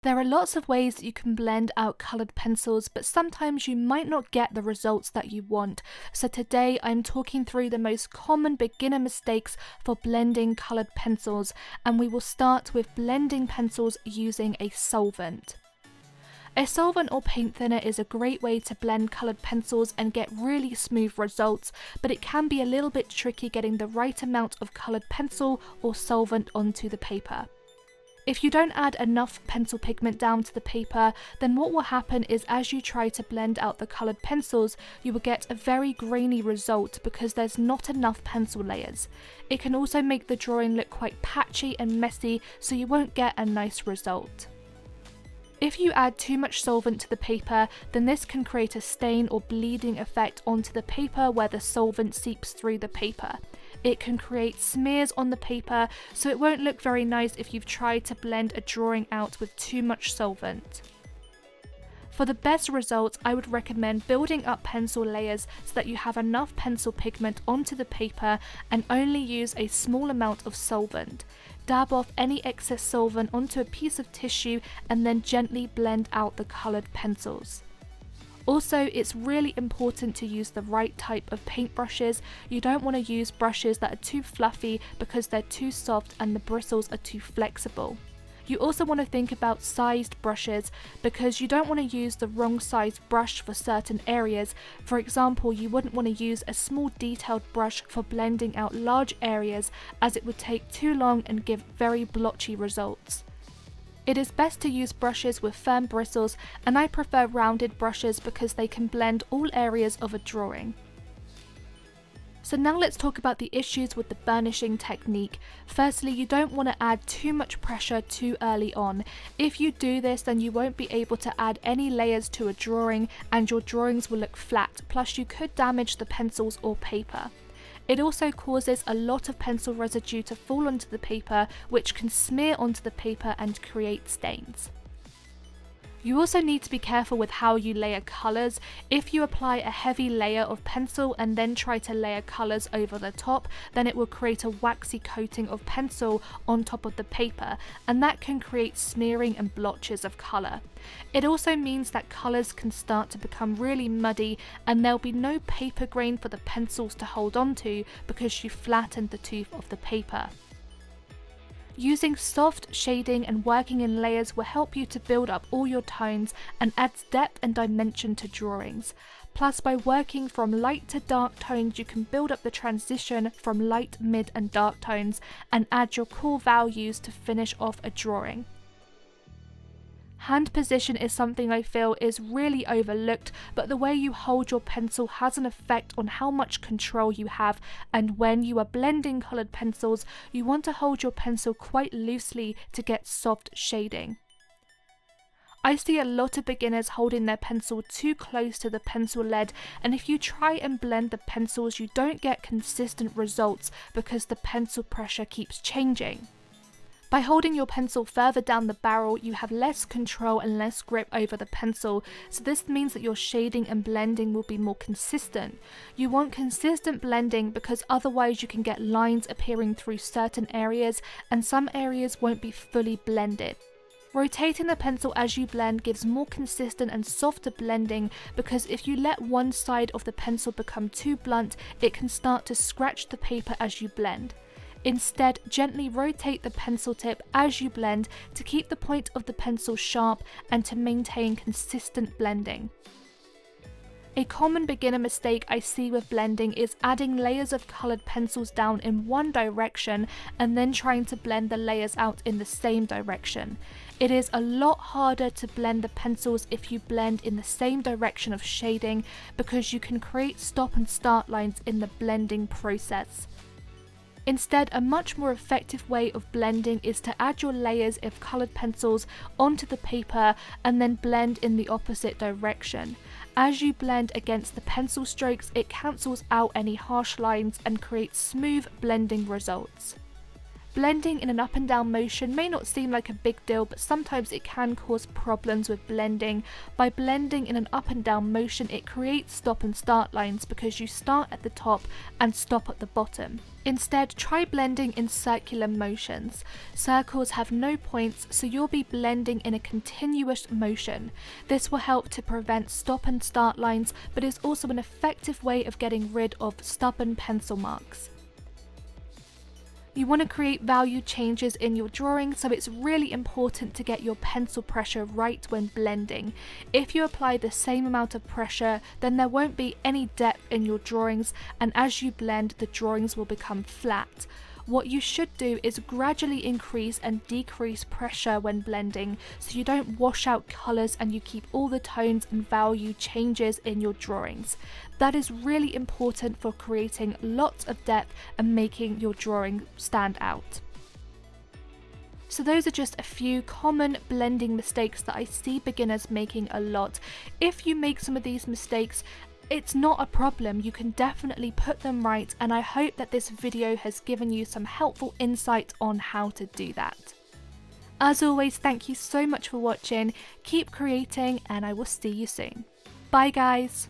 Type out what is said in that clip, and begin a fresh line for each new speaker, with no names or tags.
There are lots of ways that you can blend out colored pencils, but sometimes you might not get the results that you want. So today I'm talking through the most common beginner mistakes for blending colored pencils, and we will start with blending pencils using a solvent. A solvent or paint thinner is a great way to blend colored pencils and get really smooth results, but it can be a little bit tricky getting the right amount of colored pencil or solvent onto the paper. If you don't add enough pencil pigment down to the paper, then what will happen is as you try to blend out the coloured pencils, you will get a very grainy result because there's not enough pencil layers. It can also make the drawing look quite patchy and messy, so you won't get a nice result. If you add too much solvent to the paper, then this can create a stain or bleeding effect onto the paper where the solvent seeps through the paper. It can create smears on the paper, so it won't look very nice if you've tried to blend a drawing out with too much solvent. For the best results, I would recommend building up pencil layers so that you have enough pencil pigment onto the paper and only use a small amount of solvent. Dab off any excess solvent onto a piece of tissue and then gently blend out the coloured pencils. Also, it's really important to use the right type of paint brushes. You don't want to use brushes that are too fluffy because they're too soft and the bristles are too flexible. You also want to think about sized brushes because you don't want to use the wrong size brush for certain areas. For example, you wouldn't want to use a small detailed brush for blending out large areas as it would take too long and give very blotchy results. It is best to use brushes with firm bristles, and I prefer rounded brushes because they can blend all areas of a drawing. So now let's talk about the issues with the burnishing technique. Firstly, you don't want to add too much pressure too early on. If you do this, then you won't be able to add any layers to a drawing and your drawings will look flat, plus you could damage the pencils or paper. It also causes a lot of pencil residue to fall onto the paper, which can smear onto the paper and create stains. You also need to be careful with how you layer colours. If you apply a heavy layer of pencil and then try to layer colours over the top, then it will create a waxy coating of pencil on top of the paper, and that can create smearing and blotches of colour. It also means that colours can start to become really muddy and there'll be no paper grain for the pencils to hold onto because you flattened the tooth of the paper. Using soft shading and working in layers will help you to build up all your tones and adds depth and dimension to drawings. Plus, by working from light to dark tones, you can build up the transition from light, mid and dark tones and add your core values to finish off a drawing. Hand position is something I feel is really overlooked, but the way you hold your pencil has an effect on how much control you have, and when you are blending coloured pencils, you want to hold your pencil quite loosely to get soft shading. I see a lot of beginners holding their pencil too close to the pencil lead, and if you try and blend the pencils, you don't get consistent results because the pencil pressure keeps changing. By holding your pencil further down the barrel, you have less control and less grip over the pencil, so this means that your shading and blending will be more consistent. You want consistent blending because otherwise you can get lines appearing through certain areas and some areas won't be fully blended. Rotating the pencil as you blend gives more consistent and softer blending because if you let one side of the pencil become too blunt, it can start to scratch the paper as you blend. Instead, gently rotate the pencil tip as you blend to keep the point of the pencil sharp and to maintain consistent blending. A common beginner mistake I see with blending is adding layers of coloured pencils down in one direction and then trying to blend the layers out in the same direction. It is a lot harder to blend the pencils if you blend in the same direction of shading because you can create stop and start lines in the blending process. Instead, a much more effective way of blending is to add your layers of coloured pencils onto the paper and then blend in the opposite direction. As you blend against the pencil strokes, it cancels out any harsh lines and creates smooth blending results. Blending in an up and down motion may not seem like a big deal, but sometimes it can cause problems with blending. By blending in an up and down motion, it creates stop and start lines because you start at the top and stop at the bottom. Instead, try blending in circular motions. Circles have no points, so you'll be blending in a continuous motion. This will help to prevent stop and start lines, but is also an effective way of getting rid of stubborn pencil marks. You want to create value changes in your drawing, so it's really important to get your pencil pressure right when blending. If you apply the same amount of pressure, then there won't be any depth in your drawings, and as you blend, the drawings will become flat. What you should do is gradually increase and decrease pressure when blending, so you don't wash out colours and you keep all the tones and value changes in your drawings. That is really important for creating lots of depth and making your drawing stand out. So those are just a few common blending mistakes that I see beginners making a lot. If you make some of these mistakes, it's not a problem, you can definitely put them right, and I hope that this video has given you some helpful insight on how to do that. As always, thank you so much for watching, keep creating, and I will see you soon. Bye guys!